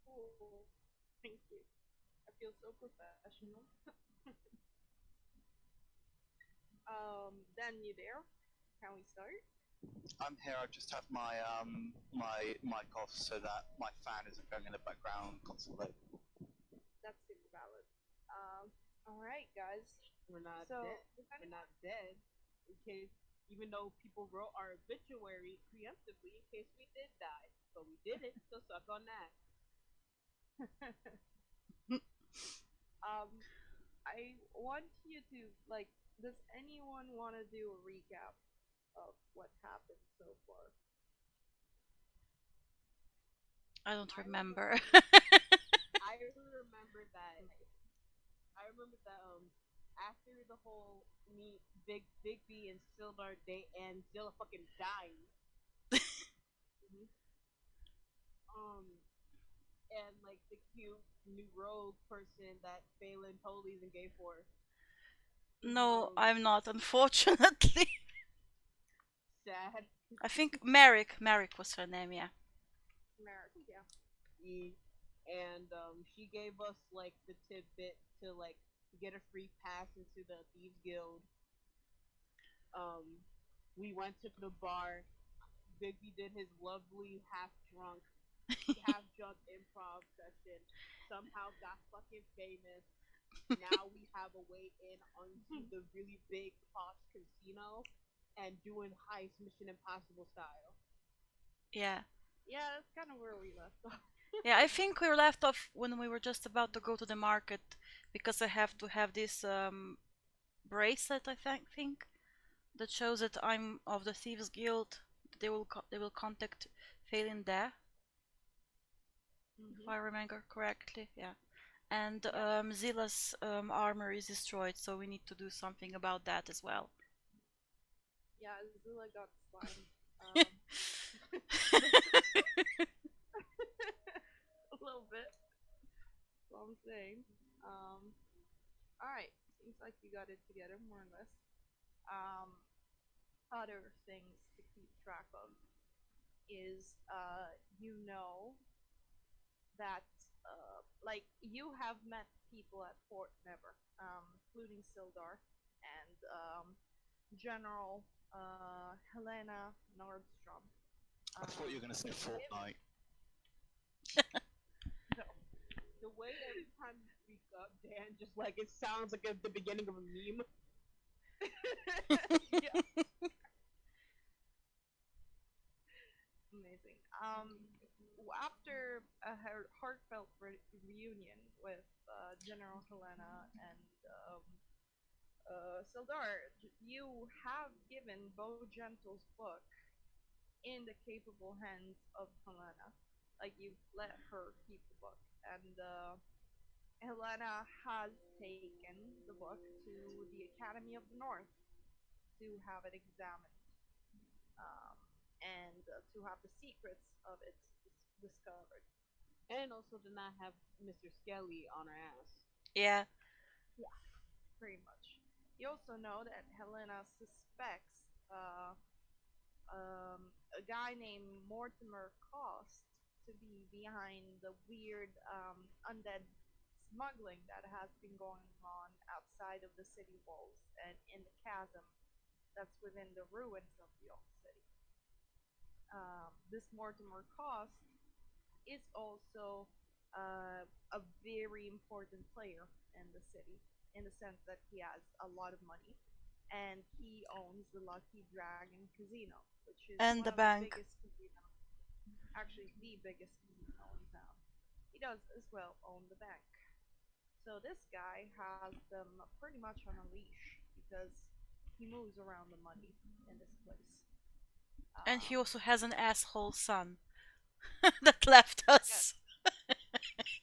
cool. Thank you. I feel so professional. Dan, you there? Can we start? I'm here. I just have my mic off so that my fan isn't going in the background constantly. That seems valid. All right, guys. We're not So, dead. if We're anyone, not dead. In case, even though people wrote our obituary preemptively, in case we did die, but we didn't. So suck on that. um, I want you to like. Does anyone want to do a recap of what happened so far? I don't I remember. remember. I remember that. I remember that. After the whole me, Big B and Sildar date and Zilla fucking dying. Mhm. Um, and like the cute new rogue person that Phelan totally isn't gay for. Who's a No, rogue? I'm not, unfortunately. Sad. I think Merrick was her name, yeah. Merrick, yeah. And she gave us like the tidbit to like get a free pass into the Thieves Guild. Um, we went to the bar. Bigby did his lovely half drunk improv session. Somehow got fucking famous. Now we have a way in onto the really big posh casino and doing heist Mission Impossible style. Yeah. Yeah, that's kind of where we left off. Yeah, I think we left off when we were just about to go to the market because I have to have this bracelet, I think, that shows that I'm of the Thieves Guild. They will contact Phelan there, if I remember correctly. Yeah. And Yep. Zilla's armor is destroyed, so we need to do something about that as well. Yeah, Zilla got slimed. A little bit. That's all I'm saying. All right. Seems like you got it together more or less. Um, other things to keep track of is you know that like you have met people at Fort Never, including Sildar and General Helena Nordstrom. I thought you were going to say Him, Fortnite. no. The way every time you speak up, Dan, just like it sounds like at the beginning of a meme. Yeah, amazing. After a heartfelt reunion with General Helena and Sildar, you have given Bo Gentle's book in the capable hands of Helena. Like you've let her keep the book, and Helena has taken the book to the Academy of the North to have it examined, um, and to have the secrets of it discovered. And also to not have Mr. Skelly on her ass. Yeah. Yeah, pretty much. You also know that Helena suspects a guy named Mortimer Cost to be behind the weird undead smuggling that has been going on outside of the city walls and in the chasm that's within the ruins of the old city. This Mortimer Cost is also a very important player in the city in the sense that he has a lot of money and he owns the Lucky Dragon Casino, which is And one the of the bank. biggest casinos, actually the biggest casino in town. He does as well own the bank. So this guy has them pretty much on a leash because he moves around the money in this place. And he Um, also has an asshole son that left yeah, us.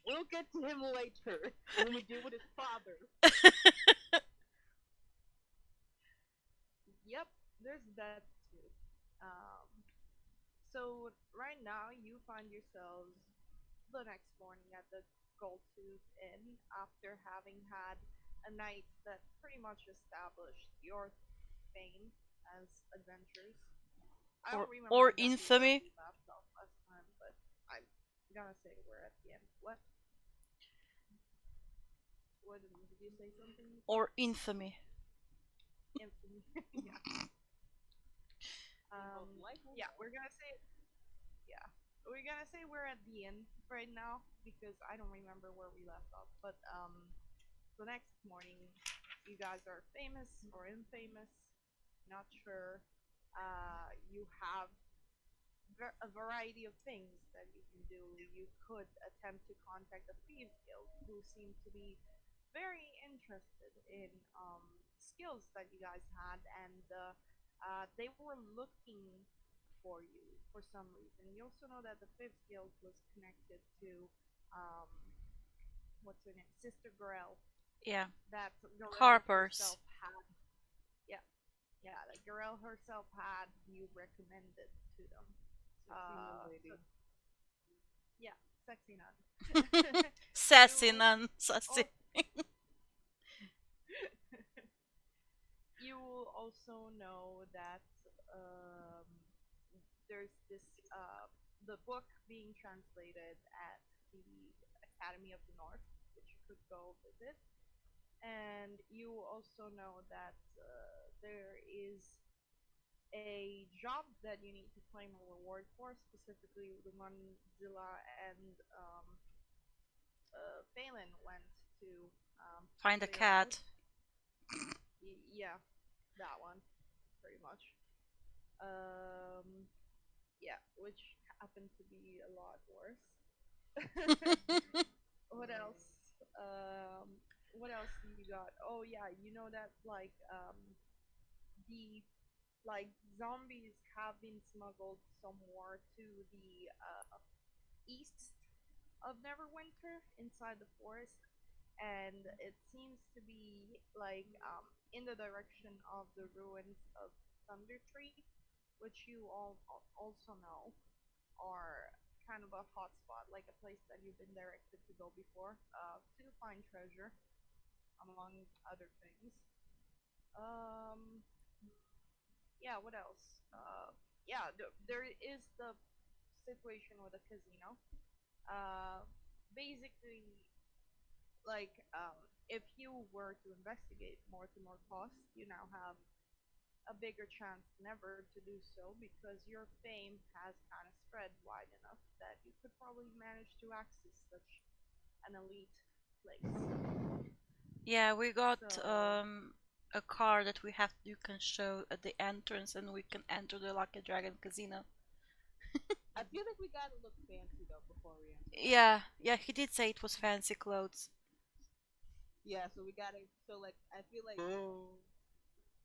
We'll get to him later when we deal with his father. yep, there's that too. Um, so right now you find yourselves the next morning at the Gold Tooth Inn after having had a night that pretty much established your fame as adventurers. I or don't remember or exactly where infamy. we left off last time, but I gonna say we're at the end. What did you say something? Or infamy. Infamy. Yeah. Yeah, yeah. We're gonna say we're at the end right now because I don't remember where we left off. But the next morning, you guys are famous or infamous, not sure. You have a variety of things that you can do. You could attempt to contact the Thieves Guild, who seem to be very interested in skills that you guys had, and they were looking for you for some reason. You also know that the Fifth Guild was connected to um, what's her name, Sister Gorel. Yeah. That Gorel Harper's. herself had. Yeah, yeah, that Gorel herself had you recommended to them. So, yeah, sexy nun. Sassy you nun. Sassy. also you also know that um, there's this the book being translated at the Academy of the North, which you could go visit, and you also know that there is a job that you need to claim a reward for, specifically the one Zilla and Phelan went to Find a clear out. cat. Yeah, that one, pretty much. Um, yeah, which happened to be a lot worse. What else? What else do you got? Oh yeah, you know that the zombies have been smuggled somewhere to the east of Neverwinter inside the forest, and it seems to be in the direction of the ruins of Thunder Tree, which you all also know are kind of a hotspot, like a place that you've been directed to go before to find treasure, among other things. Um, yeah, what else? Yeah, there is the situation with the casino. Uh, basically, if you were to investigate more to more cost, you now have a bigger chance than ever to do so because your fame has kind of spread wide enough that you could probably manage to access such an elite place. Yeah, we got So, a car that we have you can show at the entrance, and we can enter the Lucky Dragon Casino. I feel like we gotta look fancy though before we enter. Yeah, yeah, he did say it was fancy clothes. Yeah, so we gotta. So like, I feel like Oh,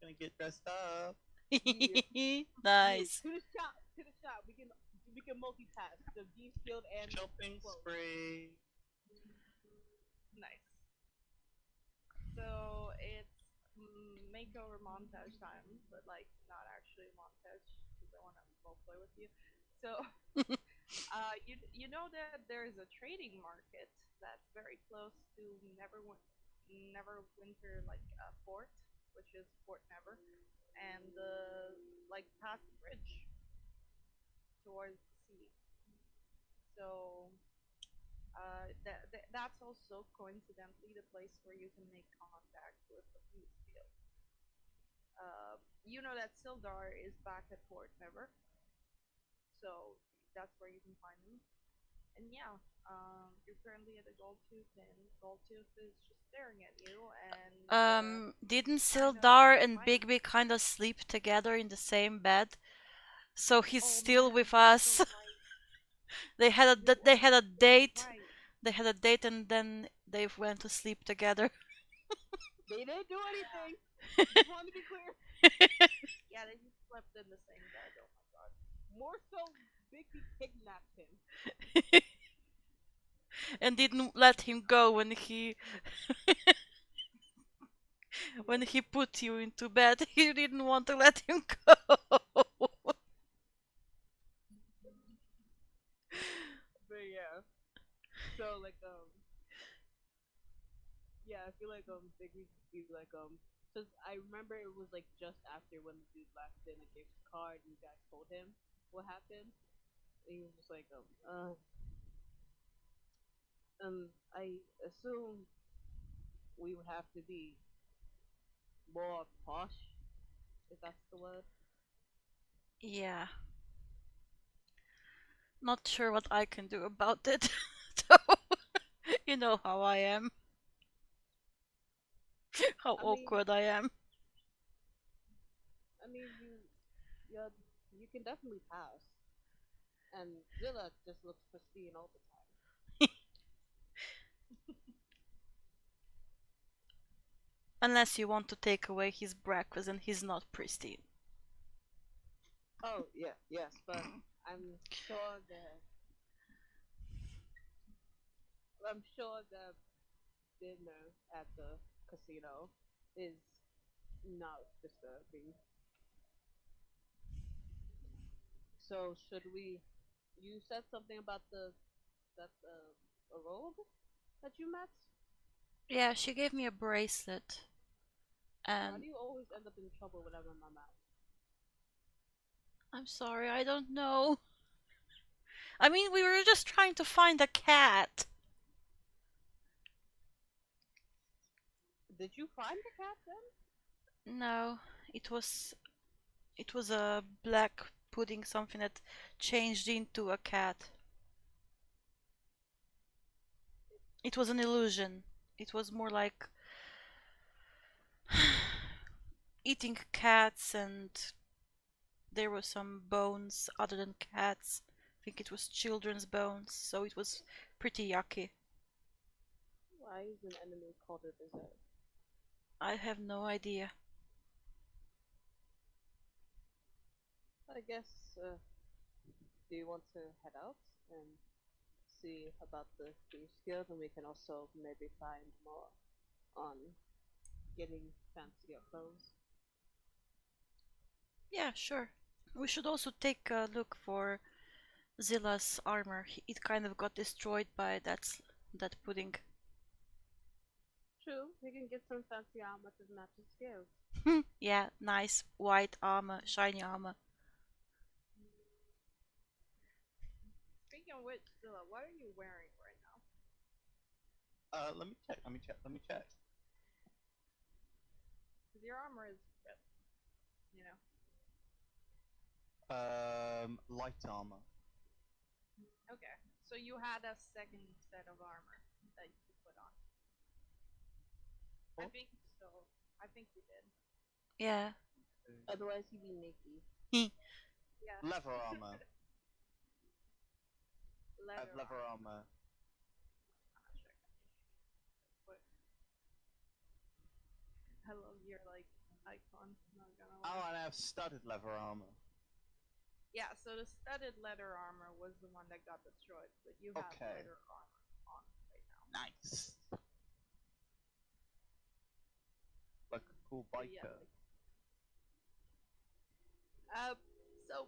gonna get dressed up. yeah, yeah. Nice. To the shop. We can multitask the G field and Shopping clothes. spree. nice. So it's makeover montage time, but not actually a montage because I want to role play with you. So you know that there is a trading market that's very close to Neverwinter, port, which is Port Never, and past the bridge towards the sea. So that's also coincidentally the place where you can make contact with the police field. You know that Sildar is back at Port Never, so that's where you can find him. And yeah, you're currently at the Gold Tooth, and Gold Tooth is just staring at you, and Didn't kind of Sildar and smiling. Bigby kind of sleep together in the same bed? So he's Oh still man, with you're us. so right. They You had a are so date. right. They had a date, and then they went to sleep together. They didn't do Yeah, anything. Just want to be clear. yeah, they just slept in the same bed. Oh my god. More so, Bigby kidnapped him. And didn't let him go when Yeah, he put you into bed. He didn't want to let him go. but yeah. So like yeah, I feel like Bigby be like since I remember it was like just after when the dude left and like gave his card and you guys told him what happened. And he was just like I assume we would have to be more posh, if that's the word. Yeah, not sure what I can do about it. So, you know how I am, how I mean, awkward I am. I mean, you're, you can definitely pass. And Zilla just looks pristine all the time. Unless you want to take away his breakfast and he's not pristine. Oh yeah, yes, but I'm sure that I'm sure the dinner at the casino is not disturbing. So should we? You said something about that a rogue that you met. Yeah, she gave me a bracelet, Why and do you always end up in trouble whenever I'm out? I'm sorry, I don't know. I mean, we were just trying to find a cat. Did you find the cat then? No, it was it was a black pudding, something that changed into a cat. It was an illusion. It was more like eating cats, and there were some bones other than cats. I think it was children's bones, so it was pretty yucky. Why is an enemy called a dessert? I have no idea. I guess. Do you want to head out and see about the Thieves Guild, and we can also maybe find more on getting fancier clothes? Yeah, sure. We should also take a look for Zilla's armor. It kind of got destroyed by that pudding. True, we can get some fancy armor to match the scales. Yeah, nice white armor, shiny armor. Speaking of which, Zilla, what are you wearing right now? Let me check. Let me check. Let me check. Because your armor is ripped, you know. Light armor. Okay, so you had a second set of armor that you could put on. I Oh. think so. I think you did. Yeah. Otherwise, he'd be naked. Yeah. Leather armor. I have Leather leather armor. armor. But I love your like icon. Not gonna Oh, lie. and I have studded leather armor. Yeah. So the studded leather armor was the one that got destroyed, but you have Okay. leather armor on right now. Nice. Like a cool So, biker. yeah, so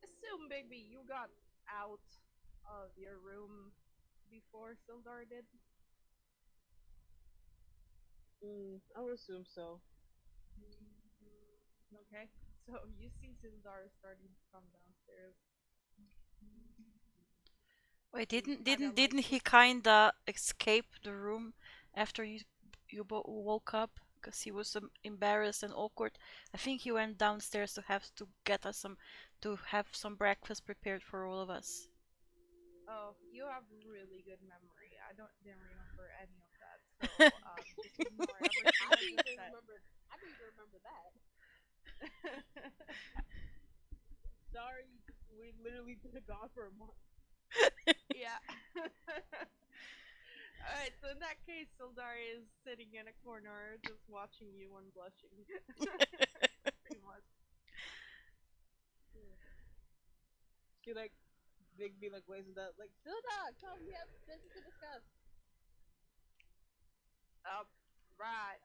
assume, Bigby, you got out of your room before Sildar did. I would assume so. Okay, so you see Sildar starting to come downstairs. Wait, He didn't kinda, didn't like, didn't he looks- kinda escape the room after woke up? Because he was embarrassed and awkward. I think he went downstairs to have to get us to have some breakfast prepared for all of us. Oh, you have really good memory. Didn't remember any of that. So just ignore everything I I didn't just even said. remember. I didn't even remember that. Sorry, we literally been gone for a month. Yeah. Alright, so in that case, Sildar is sitting in a corner just watching you and blushing. Pretty much. She like Bigby like waves it up like Silda, come, we have business to discuss. Right.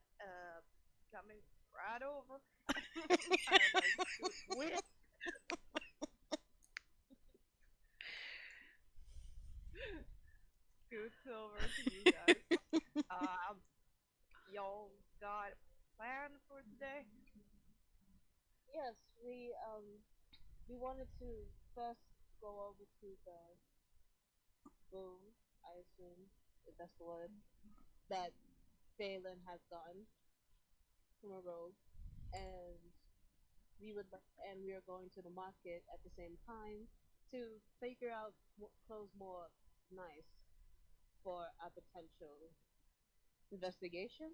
Coming right over. Kind of like With scoots over to you guys. Y'all got a plan for today? yes, we wanted to first go over to the boom, I assume. if that's the word, that Phelan has gotten from a rogue, and we are going to the market at the same time to figure out what clothes more nice for a potential investigation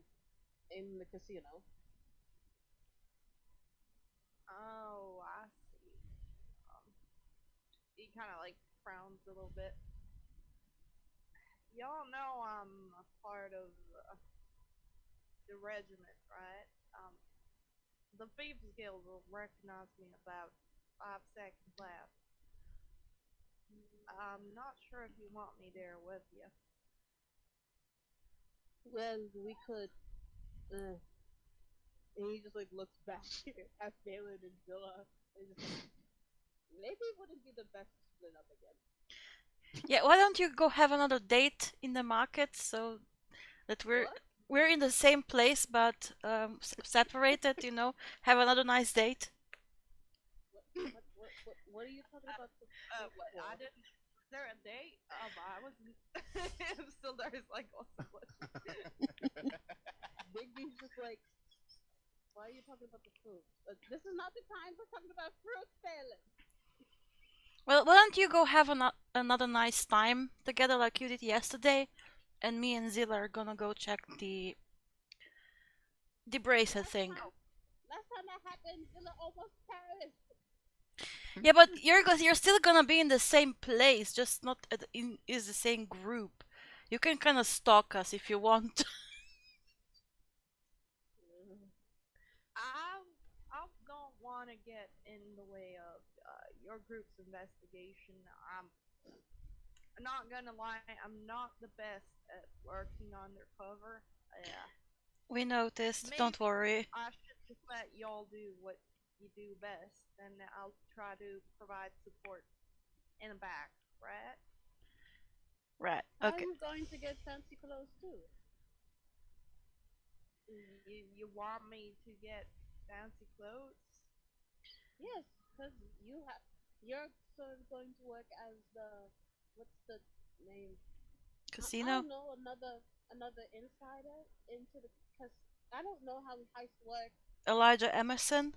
in the casino. Oh, I see. Um, he kind of like frowns a little bit. Y'all know I'm a part of the regiment, right? The Thieves Guild will recognize me about 5 seconds left. I'm not sure if you want me there with you. Well, we could. And he just like looks back at Phelan and Zilla, and just like, maybe it wouldn't be the best to split up again. Yeah, why don't you go have another date in the market so that What? we're in the same place but separated, you know? Have another nice date. What are you talking about? What? I didn't. Is there a date? I wasn't. Still, there's like also. Bigby's just like, why are you talking about the fruit? This is not the time for talking about fruit, Phelan. Well, why don't you go have another nice time together like you did yesterday, and me and Zilla are gonna go check the bracelet thing. Last time that happened, Zilla almost perished. Yeah, but you're still gonna be in the same place, just not in is the same group. You can kind of stalk us if you want. I don't want to get in the way of your group's investigation. I'm not gonna lie. I'm not the best at working undercover. Yeah. We noticed. Maybe Don't worry. I should just let y'all do what you do best, and I'll try to provide support in the back, right? Right. How are Okay. you going to get fancy clothes too? You want me to get fancy clothes? Yes, because you're sort of going to work as the what's the name? I Casino. don't know, another insider into the because I don't know how heists work. Elijah Emerson.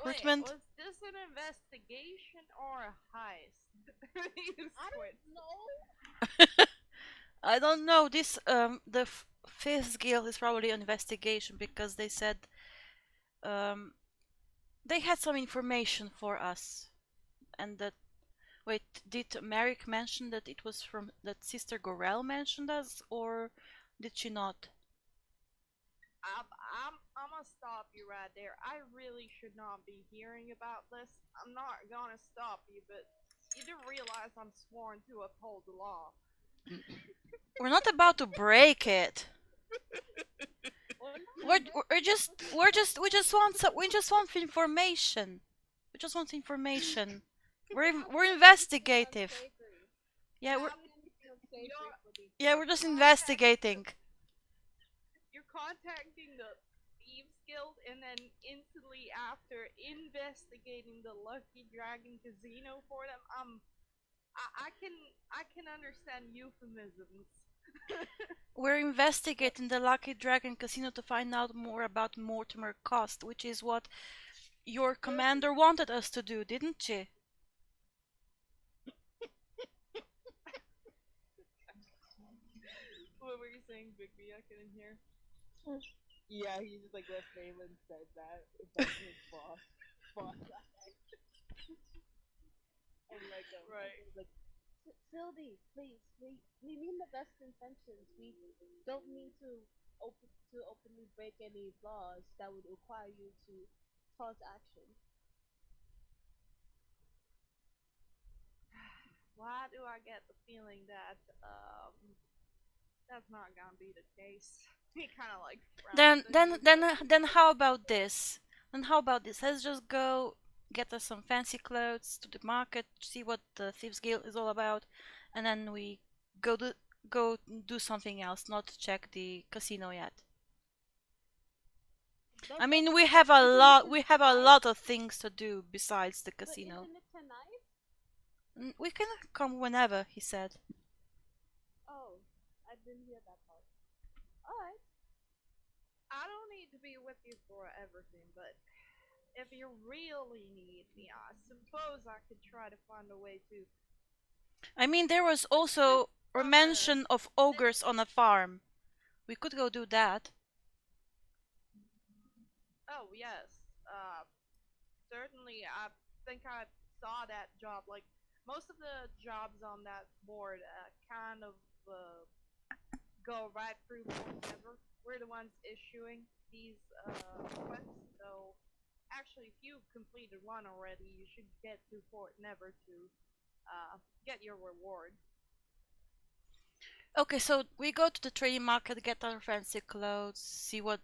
Wait, Recruitment. was this an investigation or a heist? You I switched. don't know. I don't know. This the fifth guild is probably an investigation because they said um they had some information for us, and that wait, did Merrick mention that it was from that Sister Gorel mentioned us, or did she not? I'm gonna stop you right there. I really should not be hearing about this. I'm not gonna stop you, but you do realize I'm sworn to uphold the law. We're not about to break it. Or not We're, break we're it, just but we're just we just want information. We just want information. We're investigative. unsavory. Yeah, Tell we're me anything unsavory You're for these yeah, things. we're just contacting investigating. you're contacting the Thieves Guild, and then instantly after investigating the Lucky Dragon Casino for them, I can understand euphemisms. We're investigating the Lucky Dragon Casino to find out more about Mortimer Cost, which is what your commander wanted us to do, didn't she? What were you saying, Bigby? I couldn't hear. Yeah, he just like let Phelan said that. If that's his boss. And Right. like Sylvie, please, we mean the best intentions. We don't mean to openly break any laws that would require you to cause action. Why do I get the feeling that that's not gonna be the case? He kind of like frowns at you. Then how about this? Then how about this? Let's just go get us some fancy clothes to the market, see what the Thieves Guild is all about, and then we go do go do something else, not check the casino yet. That, I mean, that's we have a tonight. lot of things to do besides the But casino. isn't it tonight? We can come whenever, he said. Oh, I didn't hear that part. All right. I don't need to be with you for everything, but if you really need me, I suppose I could try to find a way to I mean, there was switch also a from mention of ogres on a farm. We could go do that. Oh yes, certainly. I think I saw that job. Like most of the jobs on that board, kind of uh, go right through Fort Never. We're the ones issuing these quests. So actually, if you've completed one already, you should get to Fort Never to get your reward. Okay, so we go to the trading market, get our fancy clothes, see what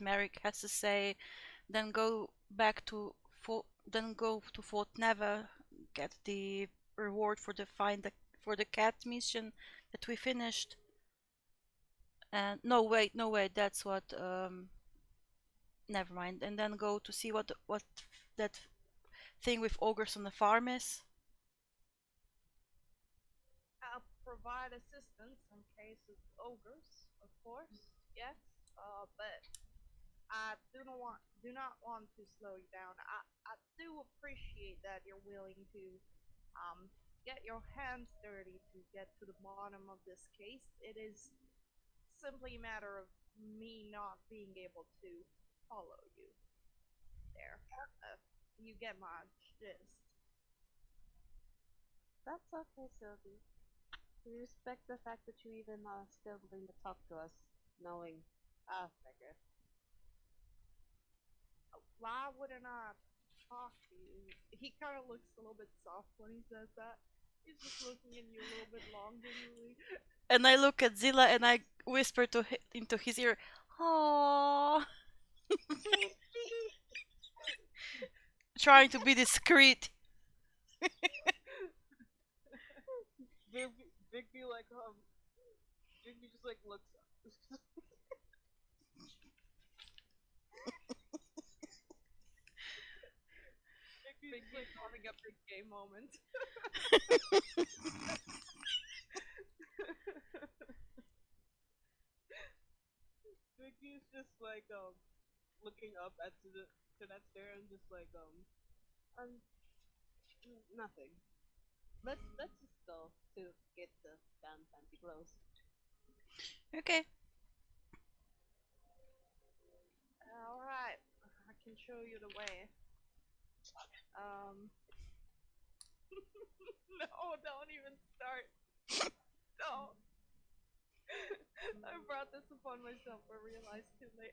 Merrick has to say, then go back to then go to Fort Never, get the reward for for the cat mission that we finished. And no wait, that's what never mind. And then go to see what that thing with ogres on the farm is. I'll provide assistance in case of ogres, of course. Yes, but I do not want to slow you down. I do appreciate that you're willing to get your hands dirty to get to the bottom of this case. It is simply a matter of me not being able to follow you there. Uh, you get my gist. That's okay, Sylvie. We respect the fact that you even still willing to talk to us, knowing figure. Why wouldn't I talk to you? He kind of looks a little bit soft when he says that. He's just looking at you a little bit longingly. And I look at Zilla and I whisper into his ear, "Aww," trying to be discreet. Bigby like Bigby just like looks Big Bigby's like having a big gay moment. Bigby's just like looking up at to that stair and just like nothing. Let's just go to get the damn fancy clothes. Okay. All right, I can show you the way. Um, no, don't even start. Don't. I brought this upon myself, but realized too late.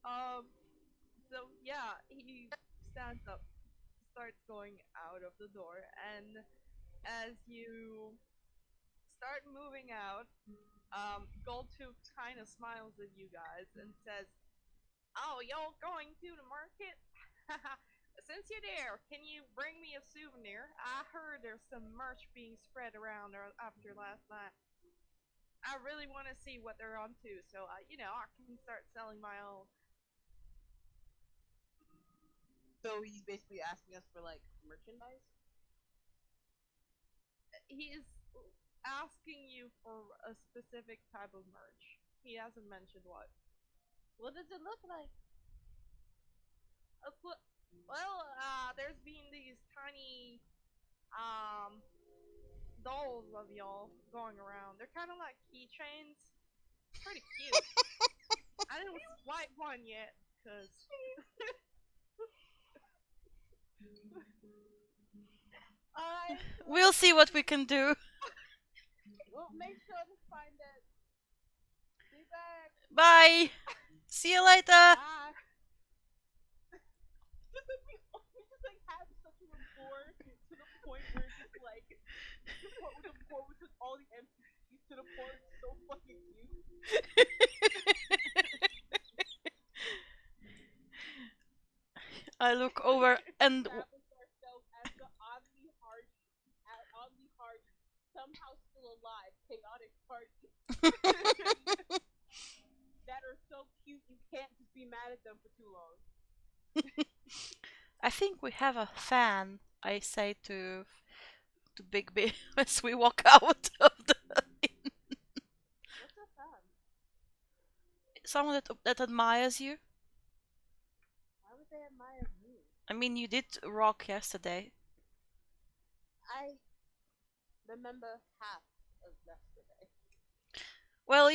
um, so yeah, he stands up, starts going out of the door, and as you start moving out, Goldtooth kind of smiles at you guys and says, "Oh, y'all going to the market? Since you're there, can you bring me a souvenir? I heard there's some merch being spread around after last night. I really want to see what they're onto, so I can start selling my own." So he's basically asking us for like merchandise. He is asking you for a specific type of merch. He hasn't mentioned what. What does it look like? Well, there's been these tiny um dolls of y'all going around. They're kind of like keychains. Pretty cute. I didn't swipe one yet, cause Alright, We'll see what we can do. we'll make sure to find it. Be back. Bye. See you later. Bye. we just like have such a rapport to the point where it's just like the rapport with just all the NPCs to the point it's so fucking cute. I look over and Establish ourselves as the oddly hardy, somehow still alive, chaotic party that are so cute you can't just be mad at them for too long. I think we have a fan, I say to to Big B as we walk out of the. What's a fan? Someone that admires you. Why would they admire me? I mean, you did rock yesterday. I remember half of yesterday. Well,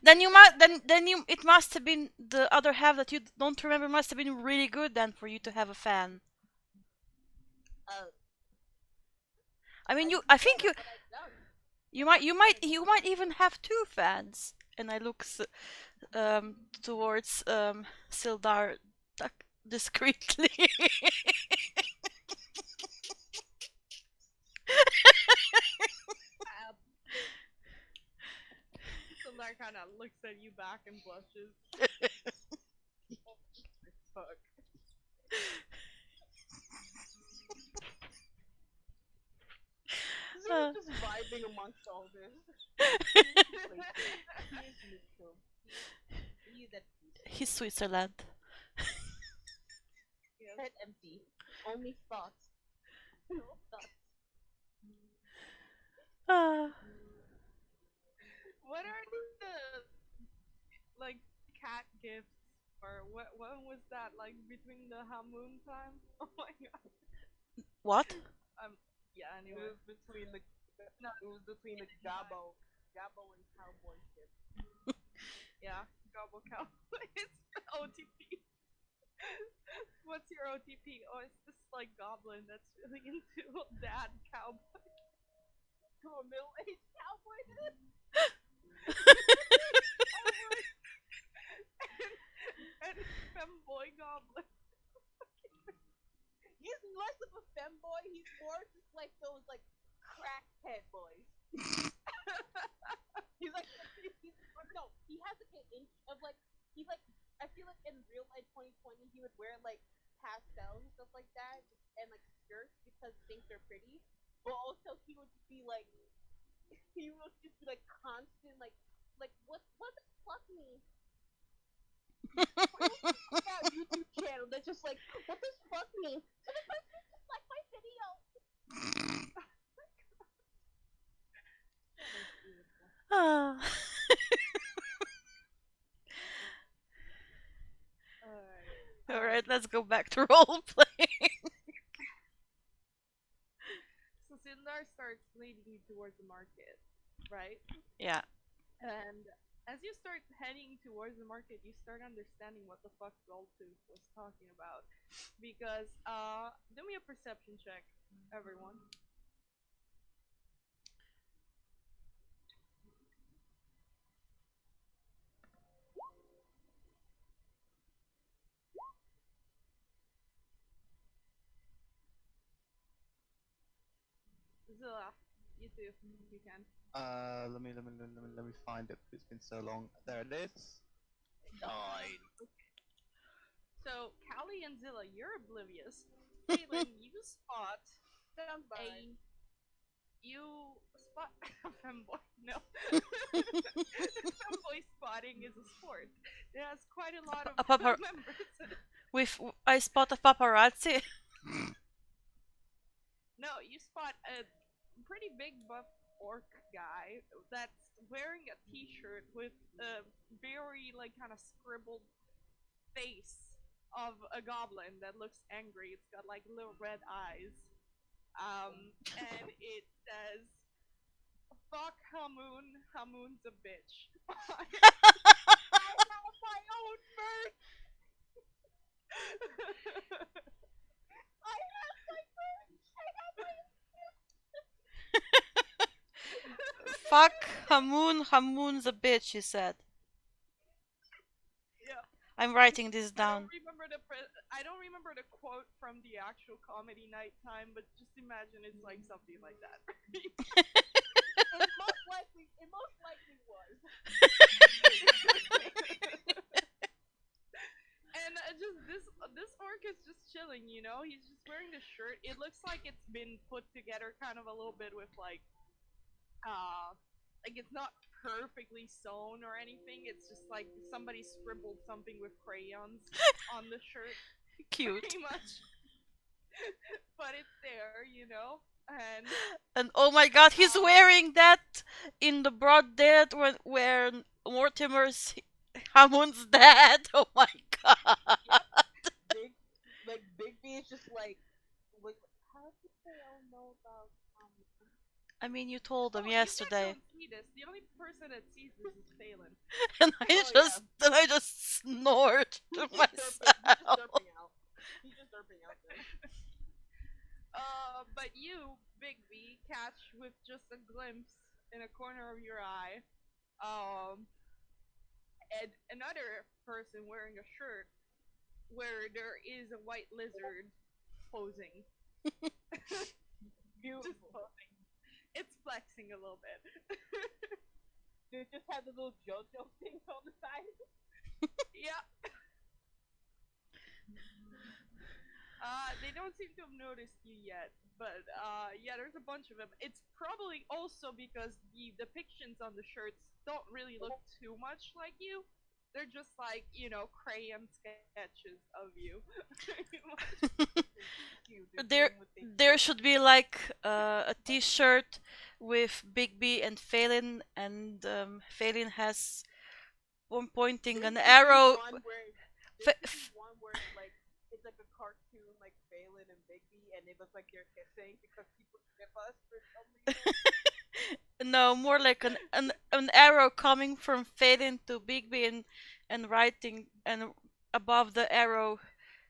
then you must then you it must have been the other half that you don't remember must have been really good then for you to have a fan. Uh, I mean, I I think what I've done. you might even have two fans. And I look towards Sildar discreetly. Sildar kind of looks at you back and blushes. Fuck. We're just vibing amongst all this. He is neutral. He is at peace. He's Switzerland. Head empty. Only thoughts. No thoughts. What are the like cat gifts or what? When was that? Like between the Hamoon time? Oh my god. What? Yeah. It Anyway. was between the No, it was between the Gabo and Cowboy ship. yeah. Gobble cow. It's OTP. What's your OTP? Oh, it's this like goblin that's really into dad cowboy. To a middle-aged cowboy. and femboy goblin. He's less of a femboy. He's more just like those like crackhead boys. He's like no. He has like an inch of like he's like I feel like in real life 2020 he would wear like pastels and stuff like that and like skirts because he thinks they're pretty. But also he would just be like constant like what does fuck me? That YouTube channel that's just like what does fuck me? So the person just like my video. Alright, let's go back to role playing. So Sindar starts leading you towards the market, right? Yeah. And as you start heading towards the market, you start understanding what the fuck Goldtooth was talking about. Because, do me a perception check, everyone. Zilla, you too, if you can. Let me find it. It's been so long. There it is. 9. So, Callie and Zilla, you're oblivious. Caitlin, you spot Sounds bad. You spot femboy. No, femboy spotting is a sport. It has quite a lot of members. I spot a paparazzi. No, you spot a pretty big buff orc guy that's wearing a t-shirt with a very like kind of scribbled face of a goblin that looks angry. It's got like little red eyes. And it says, "Fuck Hamoon, Hamoon's a bitch." I have my own merch! I have my merch! I have my Fuck Hamoon's a bitch, he said. Yeah. I'm writing this down. I don't remember the quote from the actual comedy night time, but just imagine it's like something like that. It most likely was. And just this orc is just chilling, you know. He's just wearing the shirt. It looks like it's been put together kind of a little bit with like it's not perfectly sewn or anything. It's just like somebody scribbled something with crayons on the shirt. Cute. Pretty much. But it's there, and And oh my god, he's um, wearing that in the broad dead where Mortimer's Hammond's dead. Oh my god. Yep. Big Big B is just like how did they all know about I mean, you told him oh, you guys yesterday, don't see this. The only person that sees this is Phelan. and Oh yeah. I just snored to He's just myself. derping out. He's just derping out there. But you, Big B, catch with just a glimpse in a corner of your eye, um, and another person wearing a shirt where there is a white lizard posing. Just Beautiful. posing. It's flexing a little bit. They just have the little JoJo things on the side. Yeah. They don't seem to have noticed you yet, but yeah, there's a bunch of them. It's probably also because the depictions on the shirts don't really look too much like you. They're just like, crayon sketches of you. Cute. They're There, doing what they there do. should be like a T-shirt with Big B and Phelan, and Phelan has one pointing There an should be arrow. one where F- there should be f- one where it's like a cartoon like Phelan and Bigby and they look like they're kissing because people skip us for some reason. no, more like an arrow coming from Phelan to Big B, and writing and above the arrow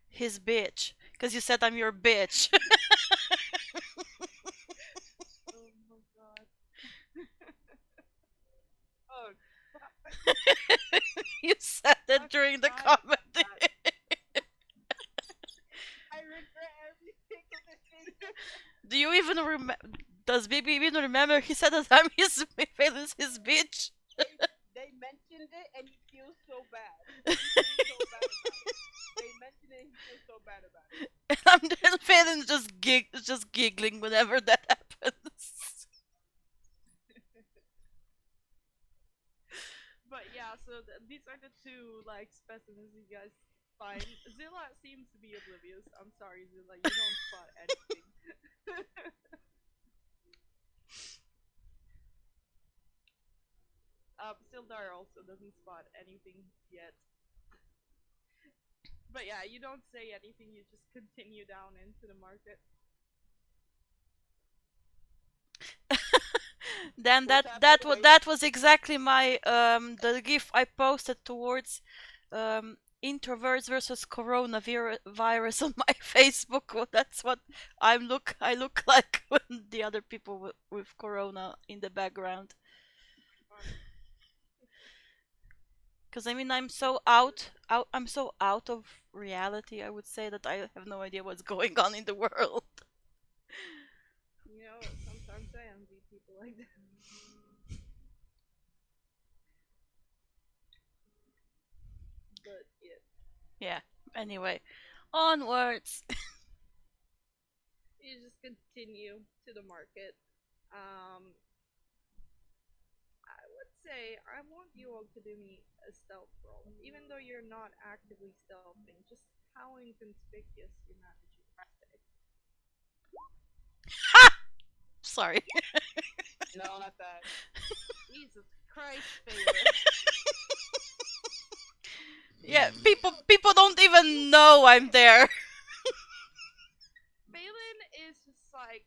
his bitch, because you said I'm your bitch. Oh my god. Oh, You said I that during the forgot about comedy. that. I regret every single decision. Do you even remember? Does Big B even remember? He said that I'm his Phelan's his bitch. They mentioned it and he feels so bad. He feels so bad about it. They mentioned it and he feels so bad about it. And Phelan's just giggling whenever that happens. But yeah, so these are the two like specimens you guys find. Zilla seems to be oblivious. I'm sorry, Zilla, you don't spot anything. Sildar also doesn't spot anything yet. But yeah, you don't say anything. You just continue down into the market. Then What's happening? Wait, that was exactly my the gif I posted towards introverts versus coronavirus on my Facebook. Well, that's what I look like when the other people with corona in the background. Because I mean, I'm so out of reality. I would say that I have no idea what's going on in the world. Sometimes I envy people like that. But yeah, Yeah. Anyway, onwards. you just continue to the market. I would say I want you all to do me a stealth roll, even though you're not actively stealthing. Just how inconspicuous you manage to stay. Sorry. no, not that. Jesus Christ, Phaedra. Yeah, people don't even know I'm there. Balin is just like,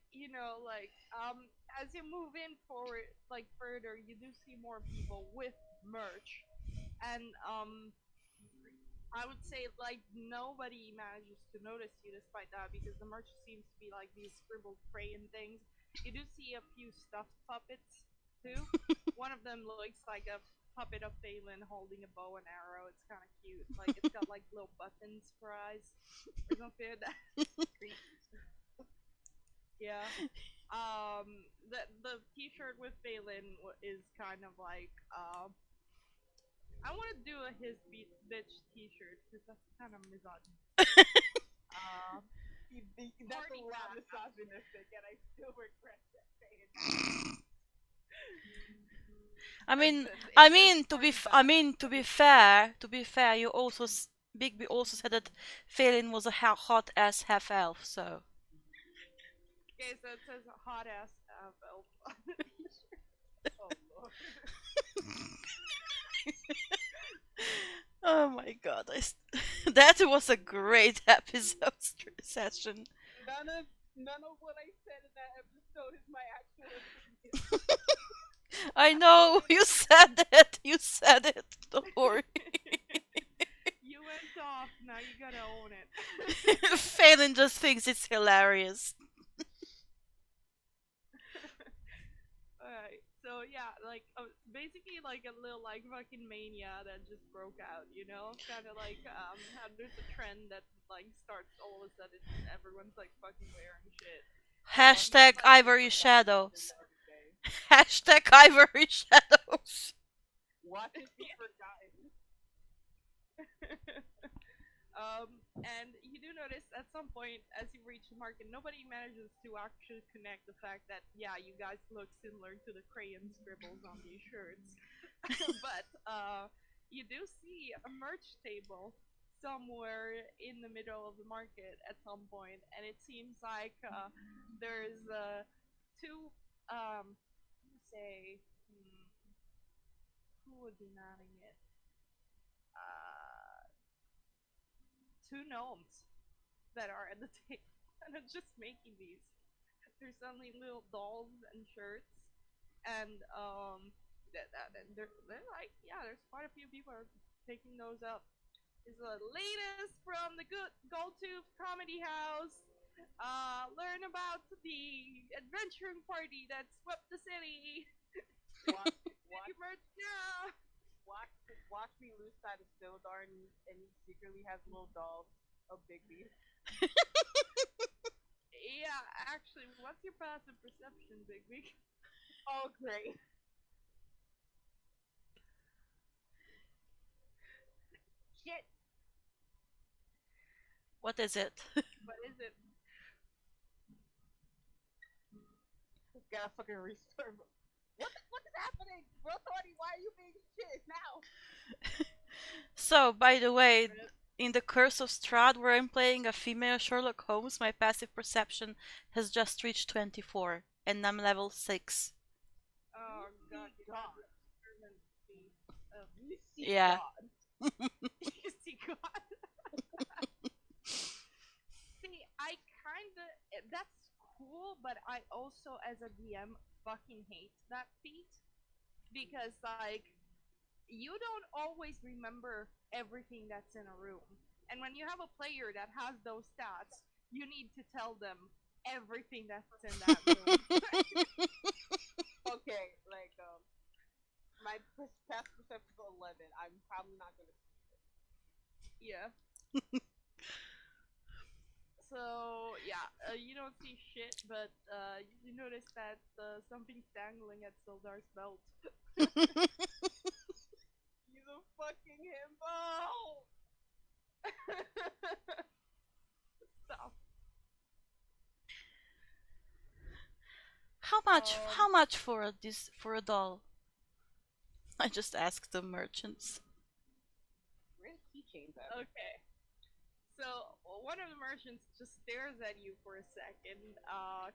as you move in forward, like further, you do see more people with merch, and I would say like nobody manages to notice you despite that because the merch seems to be like these scribbled crayon things. You do see a few stuffed puppets too. One of them looks like a puppet of Phelan holding a bow and arrow. It's kind of cute. Like it's got like little buttons for eyes or something like that. Yeah. The T-shirt with Phelan is kind of like I want to do a his bitch T-shirt because that's kind of misogynistic. Uh, That's a lot misogynistic, and I still regret that saying. To be fair, Big B also said that Phelan was a hot ass half elf. So Okay, so it says hot ass elf on the t-shirt. Oh lord. Oh my god, that was a great episode session. None of what I said in that episode is my actual opinion. I know, you said it, you said it, don't worry. You went off, now you gotta own it. Phelan just thinks it's hilarious. Alright, so yeah, like basically like a little like fucking mania that just broke out, you know? Kind of like how there's a trend that like starts all of a sudden everyone's like fucking wearing shit. Hashtag Ivory Shadows. Hashtag Ivory Shadows. Watch it be forgotten. And you do notice at some point as you reach the market, nobody manages to actually connect the fact that, yeah, you guys look similar to the crayon scribbles on these shirts. But you do see a merch table somewhere in the middle of the market at some point, and it seems like there's two, say, who would be manning it? Uh, Two gnomes that are at the table and are just making these. There's only little dolls and shirts, and they're like, yeah, there's quite a few people are picking those up. Is the latest from the good Goldtooth Comedy House. Learn about the adventuring party that swept the city. Watch, Yeah. watch me lose sight of Sildar and he secretly has little dolls of Bigby. Yeah, actually, what's your passive perception, Bigby? Oh great. Shit. What is it? What is it? Gotta fucking restart. What is happening? Bro, Tony, why are you being shit now? So, by the way, in the Curse of Strahd, where I'm playing a female Sherlock Holmes, my passive perception has just reached 24, and I'm level 6. Oh god, You see God. You see Yeah. God. You see God. See, I kinda that's cool, but I also as a DM fucking hate that feat because like you don't always remember everything that's in a room. And when you have a player that has those stats, you need to tell them everything that's in that room. Okay, like my past perception is 11. I'm probably not gonna see it. Yeah. So yeah, you don't see shit, but you notice that something's dangling at Sildar's belt. He's a fucking himbo. Stop. How much? How much for a doll? I just asked the merchants. Where's keychains at? Okay. So one of the merchants just stares at you for a second,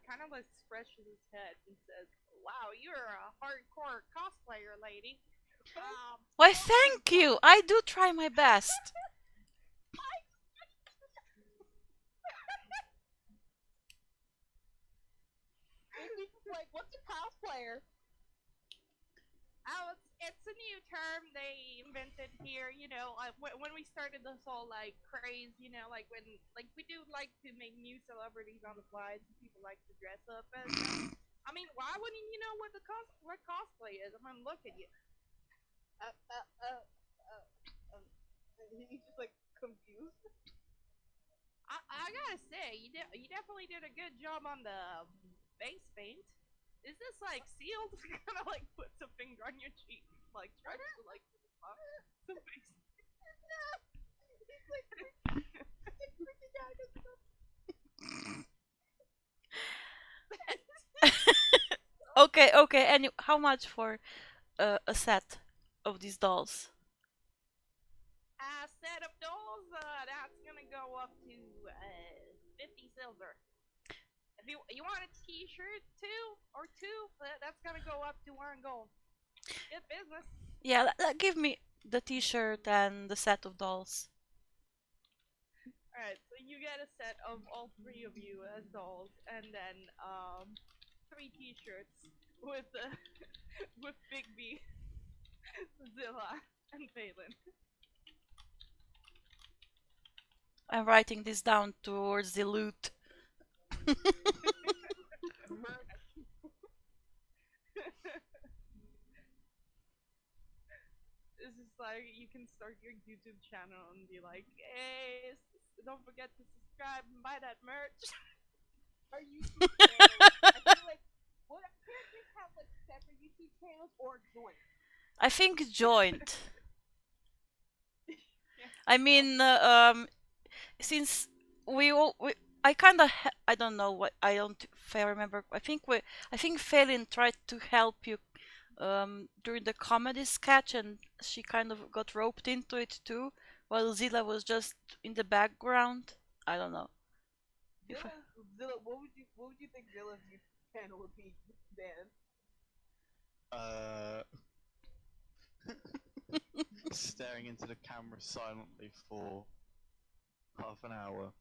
kind of like scratches his head and says, "Wow, you're a hardcore cosplayer, lady." Why, thank you. I do try my best. Like, what's a cosplayer? Oh, it's a new term they invented here. You know, when we started this whole like craze, you know, like when like we do like to make new celebrities on the fly. So people like to dress up as them. I mean, why wouldn't you know what cosplay is? I mean, look at you. He's just like confused. I gotta say, you definitely did a good job on the face paint. Is this like sealed? Kind of like puts a finger on your cheek, like tries to like some face. Okay, okay. And how much for a set of these dolls? A set of dolls, that's gonna go up to 50 silver. If you want a T-shirt too, or two? That's gonna go up to 1 gold. Good business. Yeah, give me the T-shirt and the set of dolls. All right, so you get a set of all three of you as dolls, and then 3 T-shirts with with Big B, Zilla, and Phelan. I'm writing this down towards the loot. It's just like you can start your YouTube channel and be like, hey, don't forget to subscribe and buy that merch. Our YouTube channels. I feel like what characters have like separate YouTube channels or joint. I think joint. Yeah. I mean, since I kind of I don't know what I don't if I remember. I think Phelan tried to help you during the comedy sketch, and she kind of got roped into it too, while Zilla was just in the background. I don't know. Zilla, what would you think Zilla's YouTube channel would be, Dan? Staring into the camera silently for half an hour.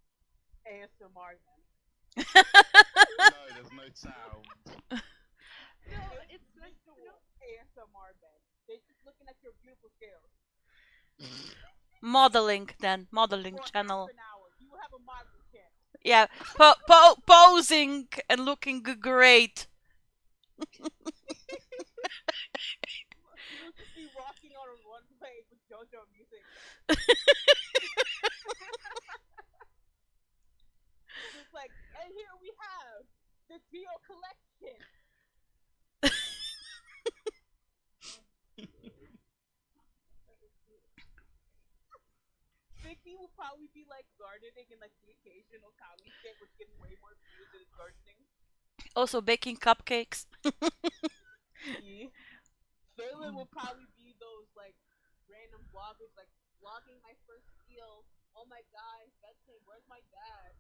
ASMR then. No, there's no sound. No, it's like ASMR then. They're just looking at your beautiful scales. Modeling then, modeling For channel. half an hour. You will have a modeling channel. Yeah, posing and looking great. You'll just be walking on a runway with JoJo music. Just like, and here we have the Geo collection. Vicky will probably be like gardening and like the occasional comedy skit, which gets way more views than gardening. Also baking cupcakes. Phelan will probably be those like random vloggers, like vlogging my first meal. Oh my god, Betsy, where's my dad?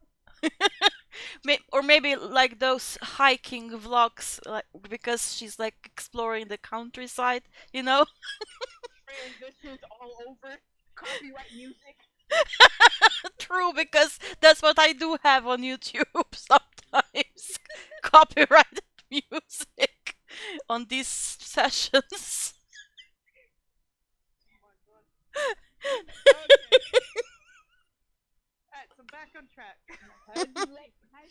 Or maybe like those hiking vlogs, like because she's like exploring the countryside, you know. Transitions all over. Copyright music. True, because that's what I do have on YouTube sometimes. Copyrighted music on these sessions. Oh my god. Okay. Alright, so back on track. Has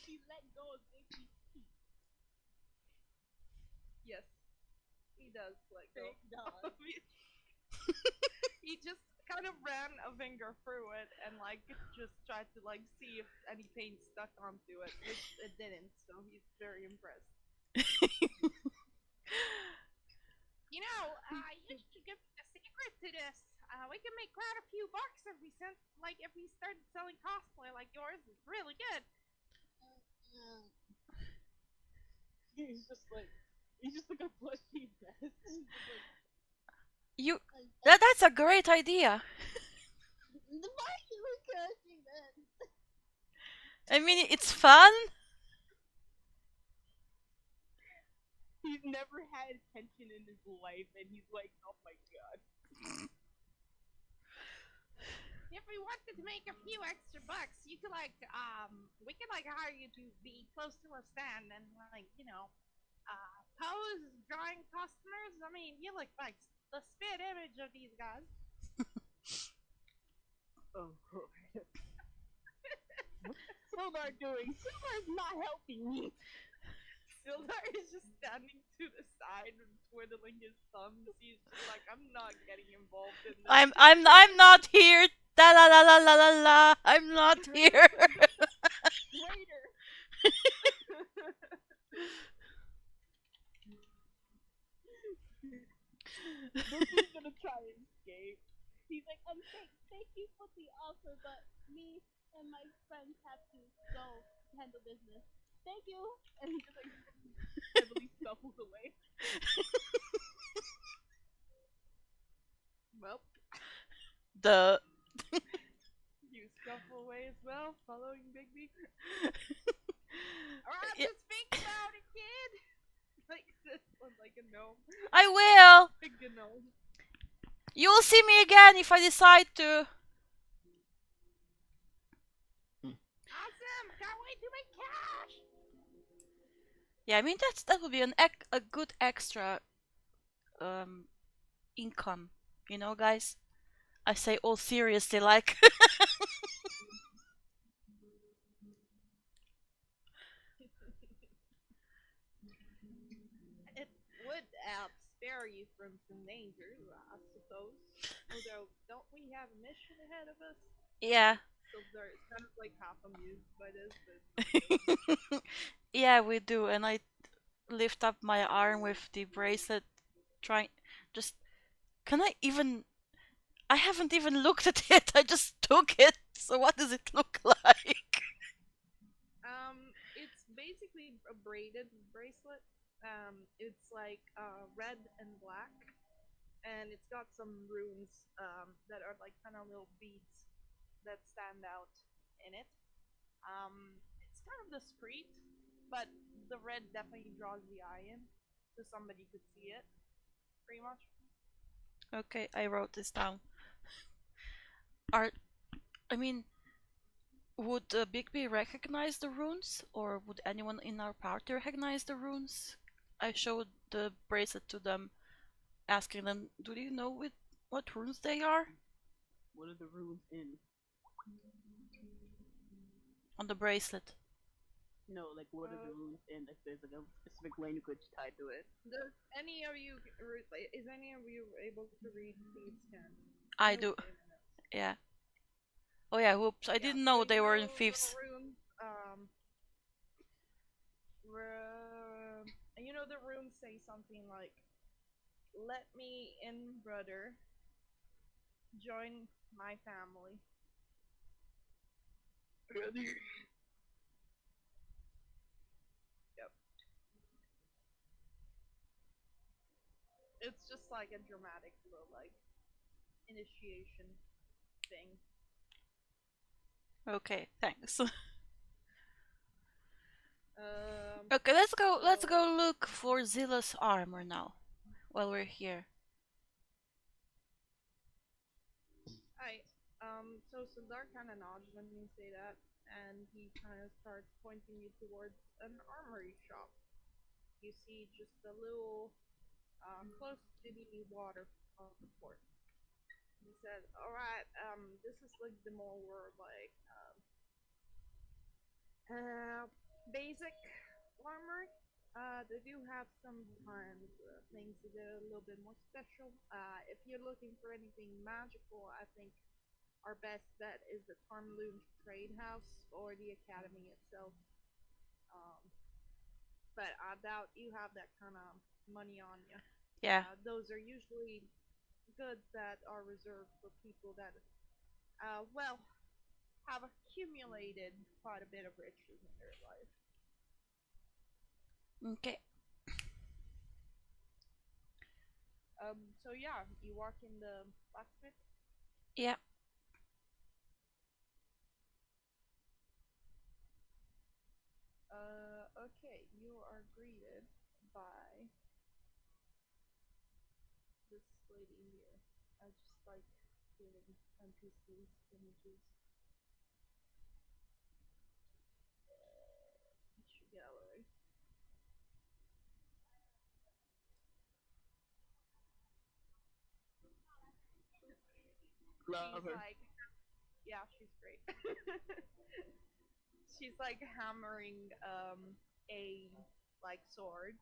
he let go of Vicky's teeth? Yes, he does let go. Thank God. He just kind of ran a finger through it and like just tried to like see if any paint stuck onto it, which it didn't. So he's very impressed. You know, you should give a secret to this. We can make quite a few bucks if we started selling cosplay like yours. It's really good. He's just like a plushy vest. You that's a great idea. Why are you encouraging that? I mean, it's fun. He's never had attention in his life, and he's like, oh my god. If we wanted to make a few extra bucks, you could we could hire you to be close to a stand and pose drawing customers. I mean, you look like the spit image of these guys. Oh, Sildar doing? Sildar's not helping me. Sildar is just standing to the side and twiddling his thumbs. He's just like, I'm not getting involved in this. I'm not here. Da la la la la la la. I'm not here. Later. Luffy's gonna try and escape. He's like, thank you for the offer, but me and my friends have to go handle business. Thank you. And he just like heavily shuffles away. Well, The you scuffle away as well, following Bigby. Alright, Yeah. just speak I will. Gnome. You'll see me again if I decide to. Awesome! Can't wait to make cash! Yeah, I mean that would be a good extra um income, you know, guys. I say all seriously, like. It would spare you from some danger, I suppose. Although, don't we have a mission ahead of us? Yeah. So it's kind of like half amused by this, but Yeah, we do, and I lift up my arm with the bracelet, trying just. Can I even? I haven't even looked at it. I just took it. So what does it look like? it's basically a braided bracelet. It's like red and black, and it's got some runes that are like kind of little beads that stand out in it. It's kind of discreet, but the red definitely draws the eye in, so somebody could see it, pretty much. Okay, I wrote this down. Are I mean, would Bigby recognize the runes, or would anyone in our party recognize the runes? I showed the bracelet to them, asking them, "Do you know what runes they are?" What are the runes in? On the bracelet. No, like what are the runes in? If there's like a specific language tied to it. Does any of you is any of you able to read thieves' can? I do. Yeah. Oh yeah, whoops! I didn't know they were in thieves. Runes, and you know the runes say something like, "Let me in, brother. Join my family." Yep. It's just like a dramatic little like initiation thing. Okay, thanks. Um. Okay, let's go. Let's So, go look for Zilla's armor now, while we're here. I so Sildar kind of nods when you say that, and he kind of starts pointing you towards an armory shop. You see just a little close to the water of the port. He said, "All right, this is like the more like basic armor. They do have sometimes things that are a little bit more special. If you're looking for anything magical, I think our best bet is the Tarmaloon Trade House or the Academy itself. Um, but I doubt you have that kind of money on you. Yeah. Those are usually goods that are reserved for people that, well, have accumulated quite a bit of riches in their life." Okay. So yeah, you walk in the blacksmith. Yeah. Okay, you are greeted by this lady here. I just like giving NPCs images. Picture gallery. Love She's her. like, yeah, she's great. She's like hammering a like sword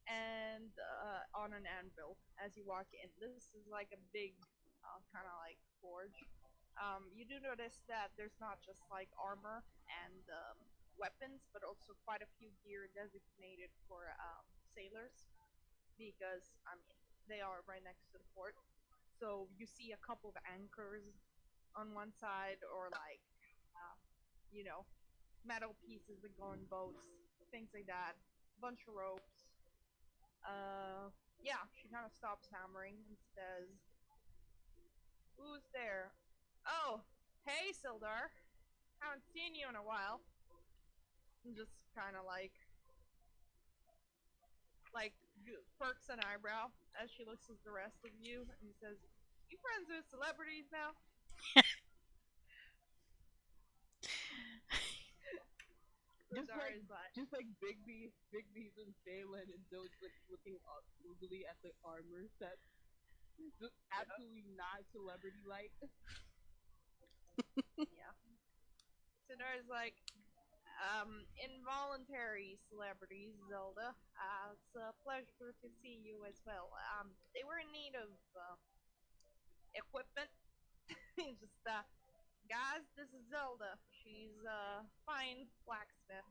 and on an anvil as you walk in. This is like a big kind of like forge. You do notice that there's not just like armor and weapons, but also quite a few gear designated for sailors because I mean they are right next to the port. So you see a couple of anchors on one side, or like uh, you know metal pieces that go in boats, things like that. Bunch of ropes. Yeah, she kind of stops hammering and says, "Who's there? Oh, hey, Sildar. Haven't seen you in a while." And just kind of like perks an eyebrow as she looks at the rest of you and says, "You friends with celebrities now?" Just like Bigby's and Phelan and Zoe's like looking oogly at the armor set. Just absolutely not celebrity like. Yeah. Sidar's like, involuntary celebrities, Zelda. It's a pleasure to see you as well. They were in need of equipment. Just, guys, this is Zelda. She's a fine blacksmith.